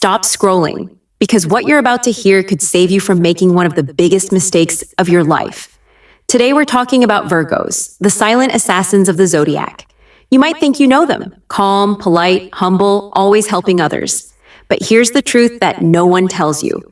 stop scrolling, because what you're about to hear could save you from making one of the biggest mistakes of your life. Today we're talking about Virgos, the silent assassins of the zodiac. You might think you know them, calm, polite, humble, always helping others. But here's the truth that no one tells you.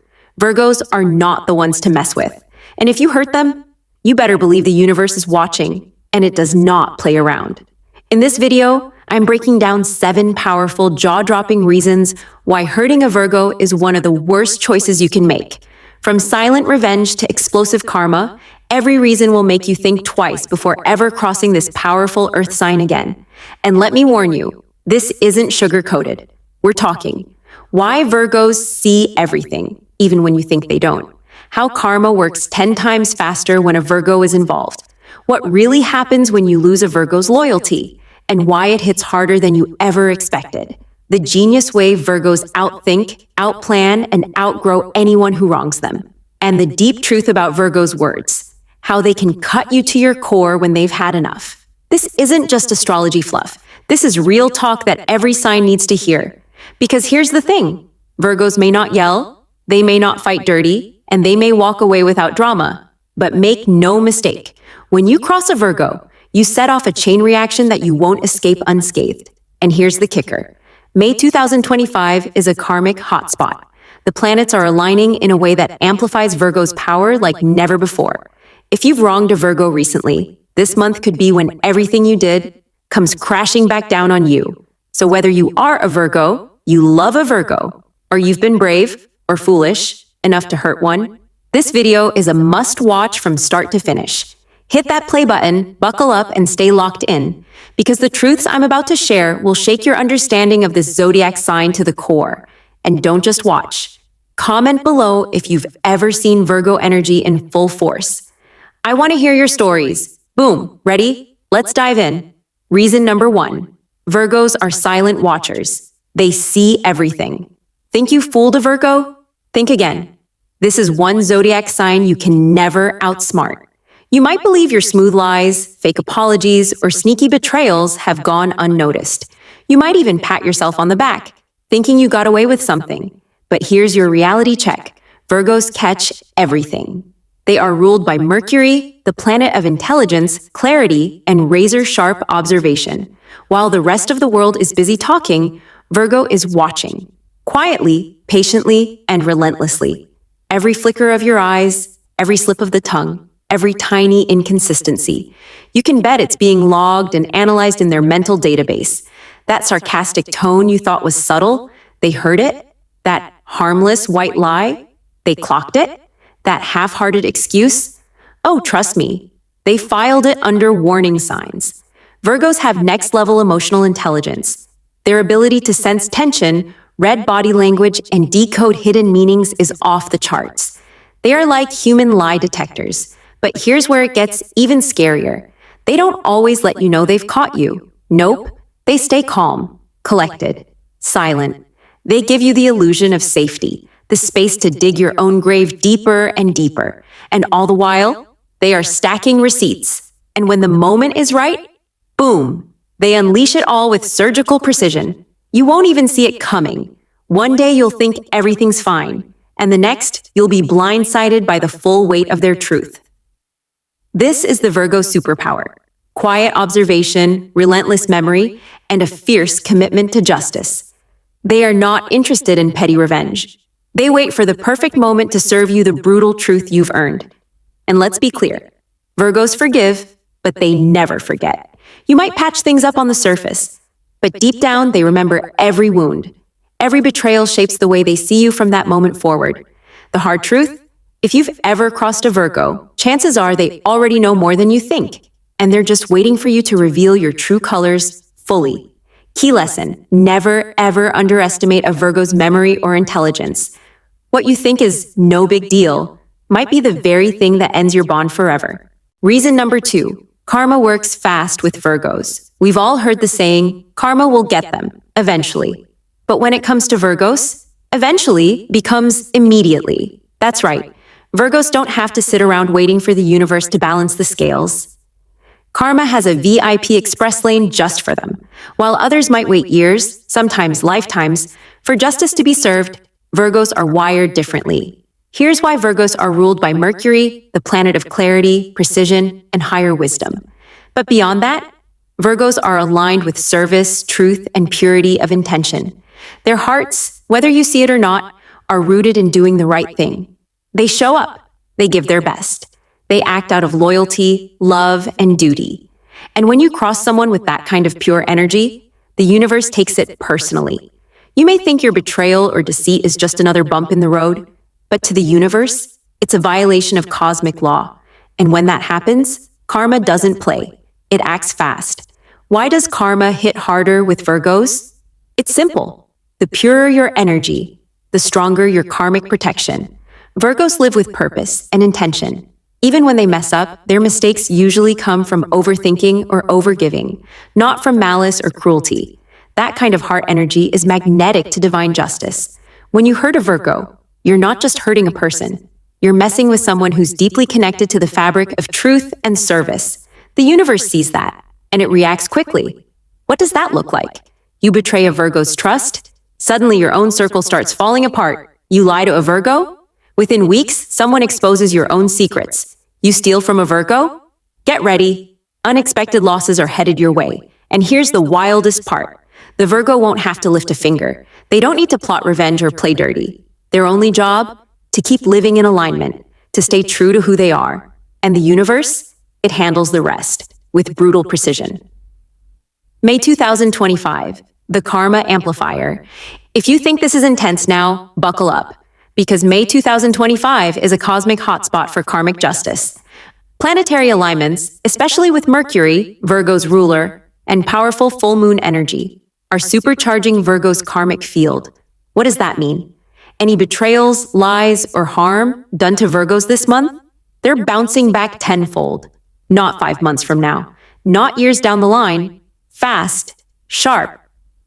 Virgos are not the ones to mess with. And if you hurt them, you better believe the universe is watching, and it does not play around. In this video, I'm breaking down 7 powerful, jaw-dropping reasons why hurting a Virgo is one of the worst choices you can make. From silent revenge to explosive karma, every reason will make you think twice before ever crossing this powerful earth sign again. And let me warn you, this isn't sugar-coated. We're talking why Virgos see everything, even when you think they don't. How karma works 10 times faster when a Virgo is involved. What really happens when you lose a Virgo's loyalty, and why it hits harder than you ever expected. The genius way Virgos outthink, outplan, and outgrow anyone who wrongs them. And the deep truth about Virgos' words, how they can cut you to your core when they've had enough. This isn't just astrology fluff. This is real talk that every sign needs to hear. Because here's the thing, Virgos may not yell, they may not fight dirty, and they may walk away without drama. But make no mistake, when you cross a Virgo, you set off a chain reaction that you won't escape unscathed. And here's the kicker. May 2025 is a karmic hotspot. The planets are aligning in a way that amplifies Virgo's power like never before. If you've wronged a Virgo recently, this month could be when everything you did comes crashing back down on you. So whether you are a Virgo, you love a Virgo, or you've been brave or foolish enough to hurt one, this video is a must-watch from start to finish. Hit that play button, buckle up, and stay locked in, because the truths I'm about to share will shake your understanding of this zodiac sign to the core. And don't just watch. Comment below if you've ever seen Virgo energy in full force. I want to hear your stories. Boom, ready? Let's dive in. Reason number 1. Virgos are silent watchers. They see everything. Think you fooled a Virgo? Think again. This is one zodiac sign you can never outsmart. You might believe your smooth lies, fake apologies, or sneaky betrayals have gone unnoticed. You might even pat yourself on the back, thinking you got away with something. But here's your reality check. Virgos catch everything. They are ruled by Mercury, the planet of intelligence, clarity, and razor-sharp observation. While the rest of the world is busy talking, Virgo is watching. Quietly, patiently, and relentlessly. Every flicker of your eyes, every slip of the tongue, every tiny inconsistency. You can bet it's being logged and analyzed in their mental database. That sarcastic tone you thought was subtle, they heard it. That harmless white lie, they clocked it. That half-hearted excuse, oh, trust me, they filed it under warning signs. Virgos have next-level emotional intelligence. Their ability to sense tension, read body language, and decode hidden meanings is off the charts. They are like human lie detectors. But here's where it gets even scarier. They don't always let you know they've caught you. Nope. They stay calm, collected, silent. They give you the illusion of safety, the space to dig your own grave deeper and deeper. And all the while, they are stacking receipts. And when the moment is right, boom, they unleash it all with surgical precision. You won't even see it coming. One day you'll think everything's fine, and the next you'll be blindsided by the full weight of their truth. This is the Virgo superpower. Quiet observation, relentless memory, and a fierce commitment to justice. They are not interested in petty revenge. They wait for the perfect moment to serve you the brutal truth you've earned. And let's be clear, Virgos forgive, but they never forget. You might patch things up on the surface, but deep down they remember every wound. Every betrayal shapes the way they see you from that moment forward. The hard truth? If you've ever crossed a Virgo, chances are they already know more than you think, and they're just waiting for you to reveal your true colors fully. Key lesson, never ever underestimate a Virgo's memory or intelligence. What you think is no big deal might be the very thing that ends your bond forever. Reason number 2, karma works fast with Virgos. We've all heard the saying, karma will get them, eventually. But when it comes to Virgos, eventually becomes immediately. That's right. Virgos don't have to sit around waiting for the universe to balance the scales. Karma has a VIP express lane just for them. While others might wait years, sometimes lifetimes, For justice to be served, Virgos are wired differently. Here's why Virgos are ruled by Mercury, the planet of clarity, precision, and higher wisdom. But beyond that, Virgos are aligned with service, truth, and purity of intention. Their hearts, whether you see it or not, are rooted in doing the right thing. They show up. They give their best. They act out of loyalty, love, and duty. And when you cross someone with that kind of pure energy, the universe takes it personally. You may think your betrayal or deceit is just another bump in the road, but to the universe, it's a violation of cosmic law. And when that happens, karma doesn't play. It acts fast. Why does karma hit harder with Virgos? It's simple. The purer your energy, the stronger your karmic protection. Virgos live with purpose and intention. Even when they mess up, their mistakes usually come from overthinking or overgiving, not from malice or cruelty. That kind of heart energy is magnetic to divine justice. When you hurt a Virgo, you're not just hurting a person. You're messing with someone who's deeply connected to the fabric of truth and service. The universe sees that, and it reacts quickly. What does that look like? You betray a Virgo's trust? Suddenly your own circle starts falling apart. You lie to a Virgo? Within weeks, someone exposes your own secrets. You steal from a Virgo? Get ready. Unexpected losses are headed your way. And here's the wildest part. The Virgo won't have to lift a finger. They don't need to plot revenge or play dirty. Their only job? To keep living in alignment, to stay true to who they are. And the universe? It handles the rest, with brutal precision. May 2025, the Karma Amplifier. If you think this is intense now, buckle up. Because May 2025 is a cosmic hotspot for karmic justice. Planetary alignments, especially with Mercury, Virgo's ruler, and powerful full moon energy, are supercharging Virgo's karmic field. What does that mean? Any betrayals, lies, or harm done to Virgos this month? They're bouncing back tenfold. Not 5 months from now. Not years down the line. Fast, sharp,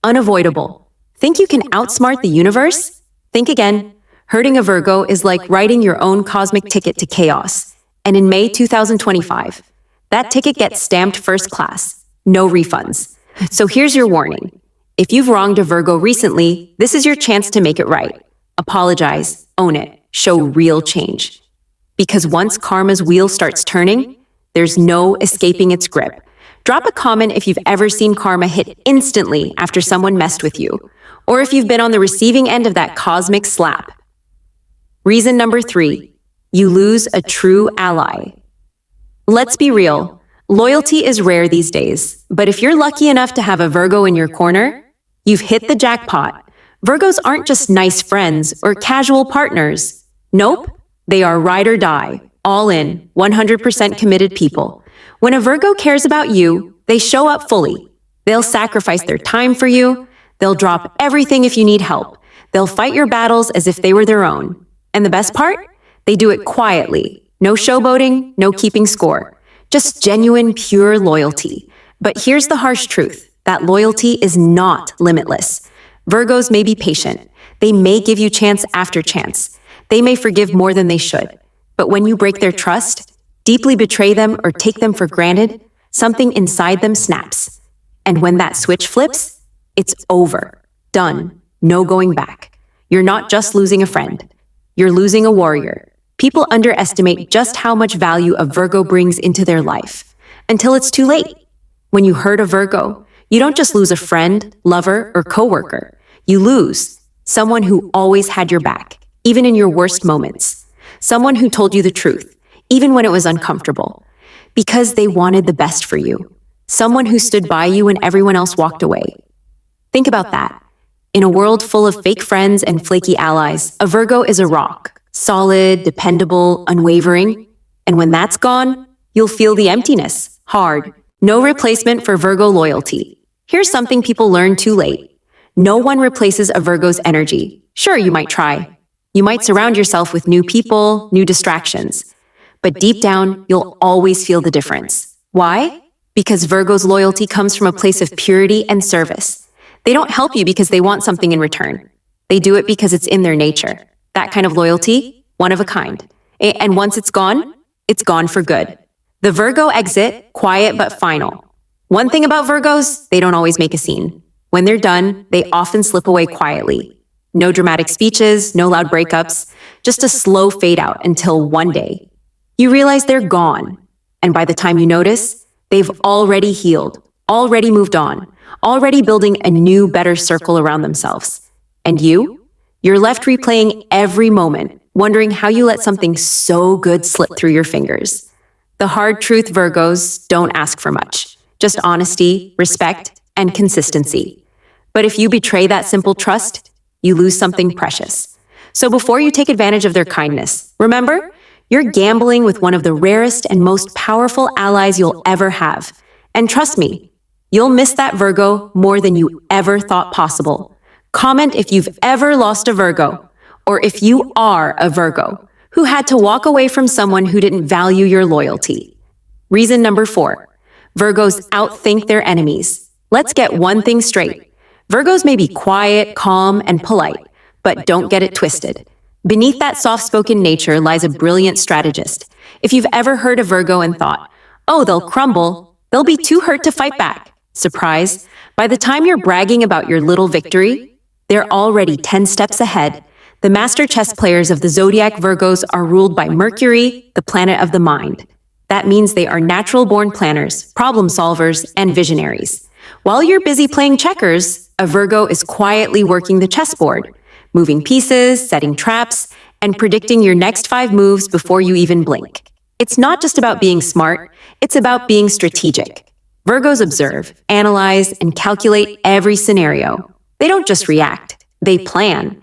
unavoidable. Think you can outsmart the universe? Think again. Hurting a Virgo is like writing your own cosmic ticket to chaos. And in May 2025, that ticket gets stamped first class. No refunds. So here's your warning. If you've wronged a Virgo recently, this is your chance to make it right. Apologize, own it, show real change. Because once karma's wheel starts turning, there's no escaping its grip. Drop a comment if you've ever seen karma hit instantly after someone messed with you, or if you've been on the receiving end of that cosmic slap. Reason number 3, you lose a true ally. Let's be real, loyalty is rare these days, but if you're lucky enough to have a Virgo in your corner, you've hit the jackpot. Virgos aren't just nice friends or casual partners. Nope, they are ride or die, all in, 100% committed people. When a Virgo cares about you, they show up fully. They'll sacrifice their time for you. They'll drop everything if you need help. They'll fight your battles as if they were their own. And the best part? They do it quietly. No showboating, no keeping score. Just genuine, pure loyalty. But here's the harsh truth. That loyalty is not limitless. Virgos may be patient. They may give you chance after chance. They may forgive more than they should. But when you break their trust, deeply betray them or take them for granted, something inside them snaps. And when that switch flips, it's over. Done. No going back. You're not just losing a friend. You're losing a warrior. People underestimate just how much value a Virgo brings into their life. Until it's too late. When you hurt a Virgo, you don't just lose a friend, lover, or coworker. You lose someone who always had your back, even in your worst moments. Someone who told you the truth, even when it was uncomfortable. Because they wanted the best for you. Someone who stood by you when everyone else walked away. Think about that. In a world full of fake friends and flaky allies, a Virgo is a rock. Solid, dependable, unwavering. And when that's gone, you'll feel the emptiness. Hard. No replacement for Virgo loyalty. Here's something people learn too late. No one replaces a Virgo's energy. Sure, you might try. You might surround yourself with new people, new distractions. But deep down, you'll always feel the difference. Why? Because Virgo's loyalty comes from a place of purity and service. They don't help you because they want something in return. They do it because it's in their nature. That kind of loyalty, one of a kind. And once it's gone for good. The Virgo exit, quiet but final. One thing about Virgos, they don't always make a scene. When they're done, they often slip away quietly. No dramatic speeches, no loud breakups, just a slow fade out until one day you realize they're gone. And by the time you notice, they've already healed, already moved on, already building a new, better circle around themselves. And you're left replaying every moment, wondering how you let something so good slip through your fingers. The hard truth, Virgos, don't ask for much. Just honesty, respect, and consistency. But if you betray that simple trust, you lose something precious. So before you take advantage of their kindness, remember, you're gambling with one of the rarest and most powerful allies you'll ever have. And trust me, you'll miss that Virgo more than you ever thought possible. Comment if you've ever lost a Virgo, or if you are a Virgo who had to walk away from someone who didn't value your loyalty. Reason number 4, Virgos outthink their enemies. Let's get one thing straight. Virgos may be quiet, calm, and polite, but don't get it twisted. Beneath that soft-spoken nature lies a brilliant strategist. If you've ever heard a Virgo and thought, oh, they'll crumble, they'll be too hurt to fight back. Surprise, by the time you're bragging about your little victory, they're already 10 steps ahead. The master chess players of the zodiac Virgos are ruled by Mercury, the planet of the mind. That means they are natural-born planners, problem solvers, and visionaries. While you're busy playing checkers, a Virgo is quietly working the chessboard, moving pieces, setting traps, and predicting your next 5 moves before you even blink. It's not just about being smart, it's about being strategic. Virgos observe, analyze, and calculate every scenario. They don't just react, they plan.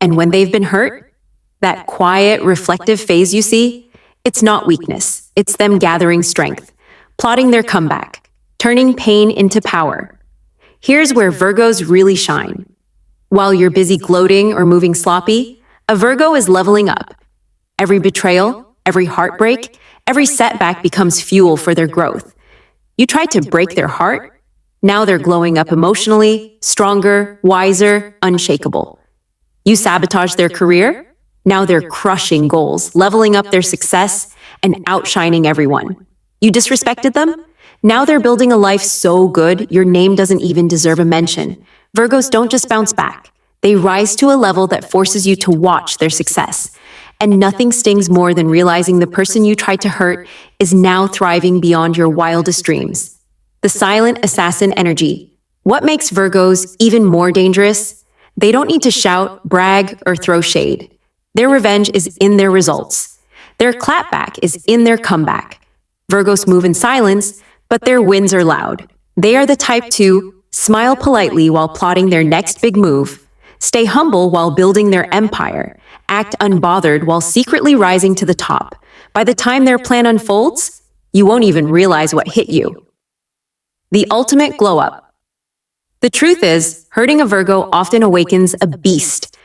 And when they've been hurt, that quiet, reflective phase you see, it's not weakness, it's them gathering strength, plotting their comeback, turning pain into power. Here's where Virgos really shine. While you're busy gloating or moving sloppy, a Virgo is leveling up. Every betrayal, every heartbreak, every setback becomes fuel for their growth. You tried to break their heart, now they're glowing up emotionally, stronger, wiser, unshakable. You sabotage their career, now they're crushing goals, leveling up their success, and outshining everyone. You disrespected them? Now they're building a life so good, your name doesn't even deserve a mention. Virgos don't just bounce back. They rise to a level that forces you to watch their success. And nothing stings more than realizing the person you tried to hurt is now thriving beyond your wildest dreams. The silent assassin energy. What makes Virgos even more dangerous? They don't need to shout, brag, or throw shade. Their revenge is in their results. Their clapback is in their comeback. Virgos move in silence, but their wins are loud. They are the type to smile politely while plotting their next big move, stay humble while building their empire, act unbothered while secretly rising to the top. By the time their plan unfolds, you won't even realize what hit you. The ultimate glow-up. The truth is, hurting a Virgo often awakens a beast.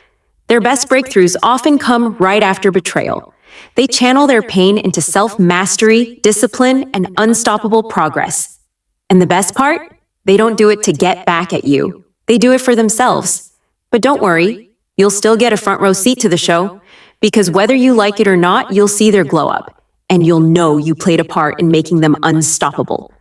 Their best breakthroughs often come right after betrayal. They channel their pain into self-mastery, discipline, and unstoppable progress. And the best part? They don't do it to get back at you. They do it for themselves. But don't worry, you'll still get a front row seat to the show, because whether you like it or not, you'll see their glow up, and you'll know you played a part in making them unstoppable.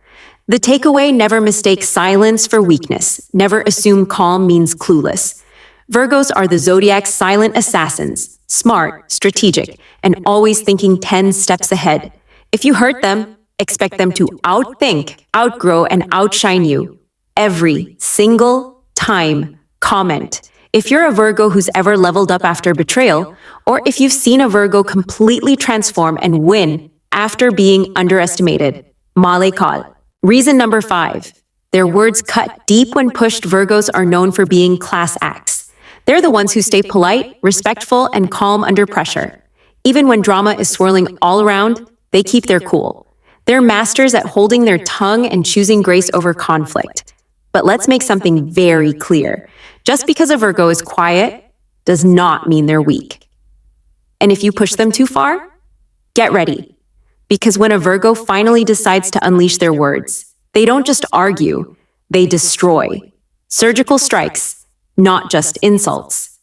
The takeaway: never mistake silence for weakness. Never assume calm means clueless. Virgos are the zodiac's silent assassins, smart, strategic, and always thinking 10 steps ahead. If you hurt them, expect them to outthink, outgrow, and outshine you. Every single time. Comment if you're a Virgo who's ever leveled up after betrayal, or if you've seen a Virgo completely transform and win after being underestimated. Male kal. Reason number 5. Their words cut deep when pushed. Virgos are known for being class acts. They're the ones who stay polite, respectful, and calm under pressure. Even when drama is swirling all around, they keep their cool. They're masters at holding their tongue and choosing grace over conflict. But let's make something very clear. Just because a Virgo is quiet does not mean they're weak. And if you push them too far, get ready. Because when a Virgo finally decides to unleash their words, they don't just argue, they destroy. Surgical strikes, not just insults.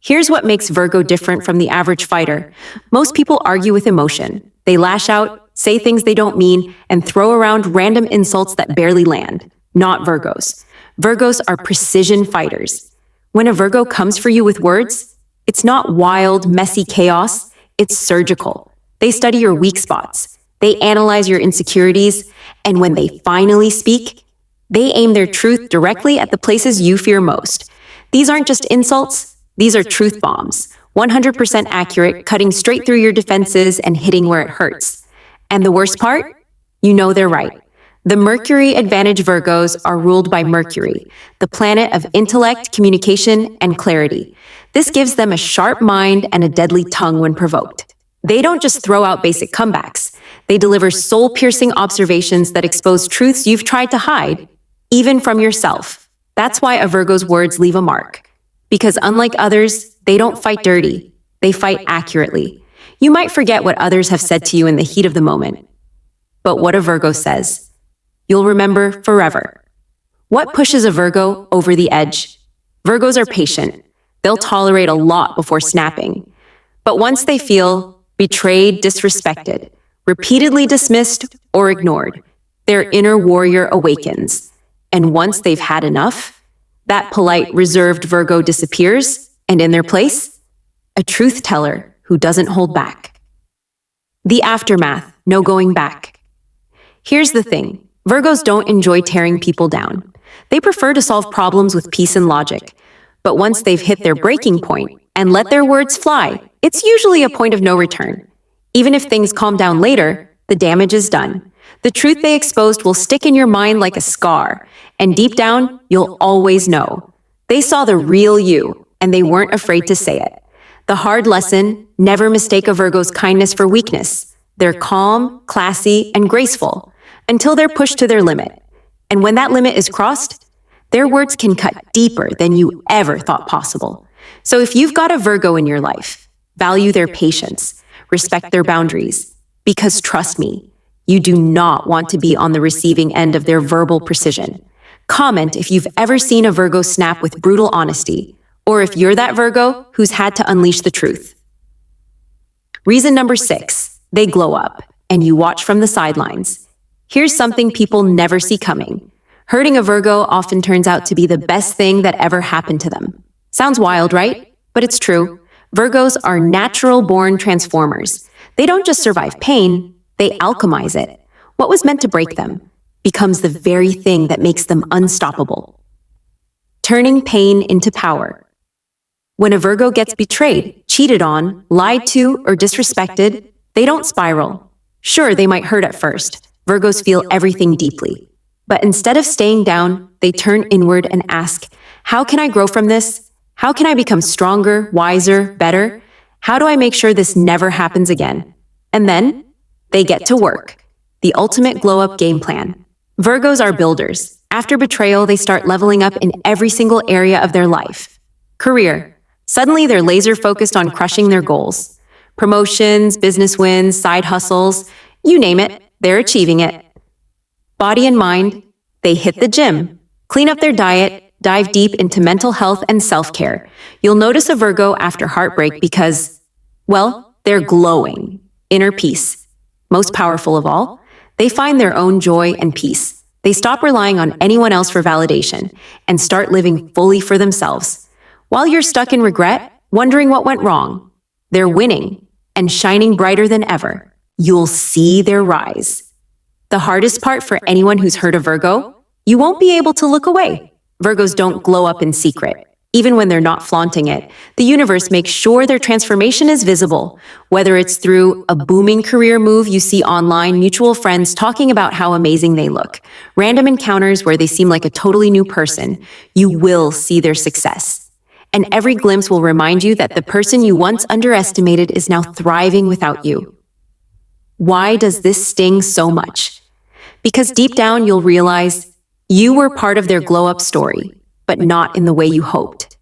Here's what makes Virgo different from the average fighter. Most people argue with emotion. They lash out, say things they don't mean, and throw around random insults that barely land. Not Virgos. Virgos are precision fighters. When a Virgo comes for you with words, it's not wild, messy chaos, it's surgical. They study your weak spots, they analyze your insecurities, and when they finally speak, they aim their truth directly at the places you fear most. These aren't just insults, these are truth bombs, 100% accurate, cutting straight through your defenses and hitting where it hurts. And the worst part? You know they're right. The Mercury advantage Virgos are ruled by Mercury, the planet of intellect, communication, and clarity. This gives them a sharp mind and a deadly tongue when provoked. They don't just throw out basic comebacks. They deliver soul-piercing observations that expose truths you've tried to hide, even from yourself. That's why a Virgo's words leave a mark. Because unlike others, they don't fight dirty. They fight accurately. You might forget what others have said to you in the heat of the moment. But what a Virgo says, you'll remember forever. What pushes a Virgo over the edge? Virgos are patient. They'll tolerate a lot before snapping. But once they feel betrayed, disrespected, repeatedly dismissed, or ignored, their inner warrior awakens. And once they've had enough, that polite, reserved Virgo disappears, and in their place, a truth teller who doesn't hold back. The aftermath, no going back. Here's the thing. Virgos don't enjoy tearing people down. They prefer to solve problems with peace and logic. But once they've hit their breaking point and let their words fly, it's usually a point of no return. Even if things calm down later, the damage is done. The truth they exposed will stick in your mind like a scar, and deep down, you'll always know. They saw the real you, and they weren't afraid to say it. The hard lesson, never mistake a Virgo's kindness for weakness. They're calm, classy, and graceful, until they're pushed to their limit. And when that limit is crossed, their words can cut deeper than you ever thought possible. So if you've got a Virgo in your life, value their patience, respect their boundaries, because trust me, you do not want to be on the receiving end of their verbal precision. Comment if you've ever seen a Virgo snap with brutal honesty, or if you're that Virgo who's had to unleash the truth. Reason number 6, they glow up, and you watch from the sidelines. Here's something people never see coming. Hurting a Virgo often turns out to be the best thing that ever happened to them. Sounds wild, right? But it's true. Virgos are natural-born transformers. They don't just survive pain, they alchemize it. What was meant to break them becomes the very thing that makes them unstoppable. Turning pain into power. When a Virgo gets betrayed, cheated on, lied to, or disrespected, they don't spiral. Sure, they might hurt at first. Virgos feel everything deeply. But instead of staying down, they turn inward and ask, how can I grow from this? How can I become stronger, wiser, better? How do I make sure this never happens again? And then, they get to work. The ultimate glow-up game plan. Virgos are builders. After betrayal, they start leveling up in every single area of their life. Career. Suddenly, they're laser-focused on crushing their goals. Promotions, business wins, side hustles, you name it, they're achieving it. Body and mind, they hit the gym, clean up their diet, dive deep into mental health and self-care. You'll notice a Virgo after heartbreak because, well, they're glowing. Inner peace. Most powerful of all, they find their own joy and peace. They stop relying on anyone else for validation and start living fully for themselves. While you're stuck in regret, wondering what went wrong, they're winning and shining brighter than ever. You'll see their rise. The hardest part for anyone who's heard of Virgo, you won't be able to look away. Virgos don't glow up in secret. Even when they're not flaunting it, the universe makes sure their transformation is visible, whether it's through a booming career move you see online, mutual friends talking about how amazing they look, random encounters where they seem like a totally new person, you will see their success. And every glimpse will remind you that the person you once underestimated is now thriving without you. Why does this sting so much? Because deep down you'll realize you were part of their glow-up story, but not in the way you hoped.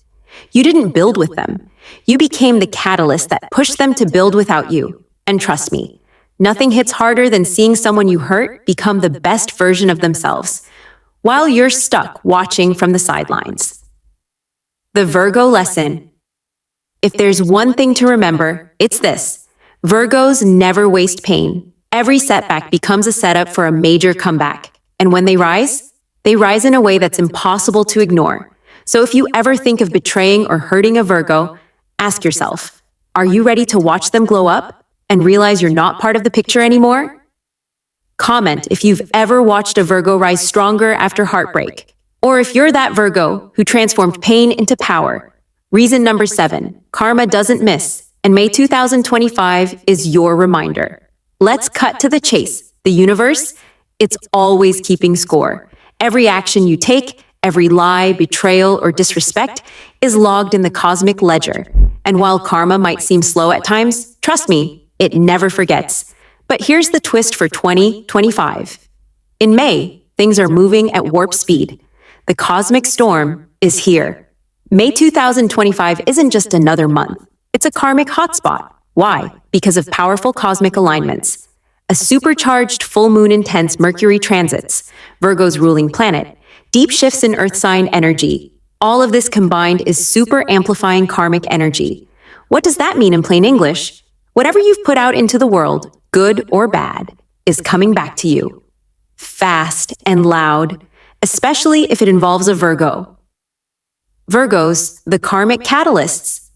You didn't build with them. You became the catalyst that pushed them to build without you. And trust me, nothing hits harder than seeing someone you hurt become the best version of themselves, while you're stuck watching from the sidelines. The Virgo lesson. If there's one thing to remember, it's this. Virgos never waste pain. Every setback becomes a setup for a major comeback. And when they rise in a way that's impossible to ignore. So if you ever think of betraying or hurting a Virgo, ask yourself, are you ready to watch them glow up and realize you're not part of the picture anymore? Comment if you've ever watched a Virgo rise stronger after heartbreak, or if you're that Virgo who transformed pain into power. Reason number 7, karma doesn't miss, and May 2025 is your reminder. Let's cut to the chase. The universe, it's always keeping score. Every action you take, every lie, betrayal, or disrespect is logged in the cosmic ledger. And while karma might seem slow at times, trust me, it never forgets. But here's the twist for 2025. In May, things are moving at warp speed. The cosmic storm is here. May 2025 isn't just another month. It's a karmic hotspot. Why? Because of powerful cosmic alignments. A supercharged full moon intense Mercury transits, Virgo's ruling planet, deep shifts in earth sign energy. All of this combined is super amplifying karmic energy. What does that mean in plain English? Whatever you've put out into the world, good or bad, is coming back to you. Fast and loud, especially if it involves a Virgo. Virgos, the karmic catalysts.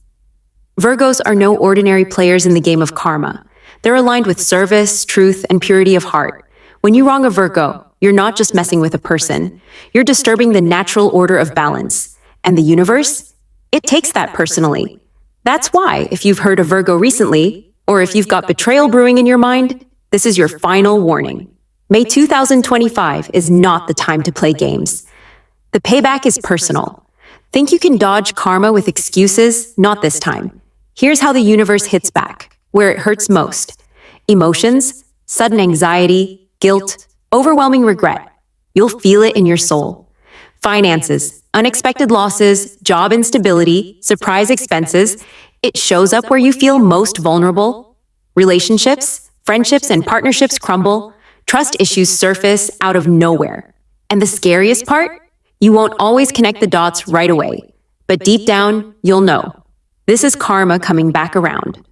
Virgos are no ordinary players in the game of karma. They're aligned with service, truth, and purity of heart. When you wrong a Virgo, you're not just messing with a person. You're disturbing the natural order of balance. And the universe? It takes that personally. That's why, if you've heard a Virgo recently, or if you've got betrayal brewing in your mind, this is your final warning. May 2025 is not the time to play games. The payback is personal. Think you can dodge karma with excuses? Not this time. Here's how the universe hits back, where it hurts most. Emotions, sudden anxiety, guilt, overwhelming regret. You'll feel it in your soul. Finances, unexpected losses, job instability, surprise expenses. It shows up where you feel most vulnerable. Relationships, friendships, and partnerships crumble. Trust issues surface out of nowhere. And the scariest part? You won't always connect the dots right away. But deep down, you'll know. This is karma coming back around.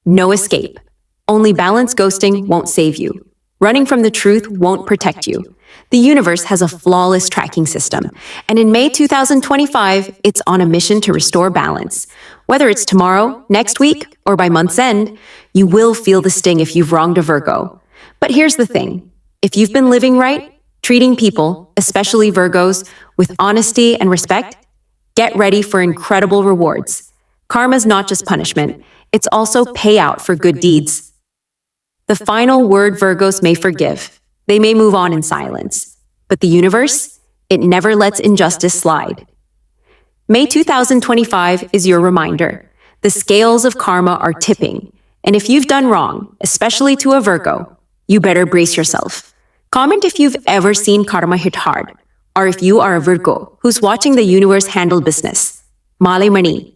No escape. Only balance ghosting won't save you. Running from the truth won't protect you. The universe has a flawless tracking system, and in May 2025, it's on a mission to restore balance. Whether it's tomorrow, next week, or by month's end, you will feel the sting if you've wronged a Virgo. But here's the thing. If you've been living right, treating people, especially Virgos, with honesty and respect, get ready for incredible rewards. Karma's not just punishment, it's also payout for good deeds. The final word, Virgos may forgive. They may move on in silence. But the universe, it never lets injustice slide. May 2025 is your reminder. The scales of karma are tipping. And if you've done wrong, especially to a Virgo, you better brace yourself. Comment if you've ever seen karma hit hard, or if you are a Virgo who's watching the universe handle business. Male Mani.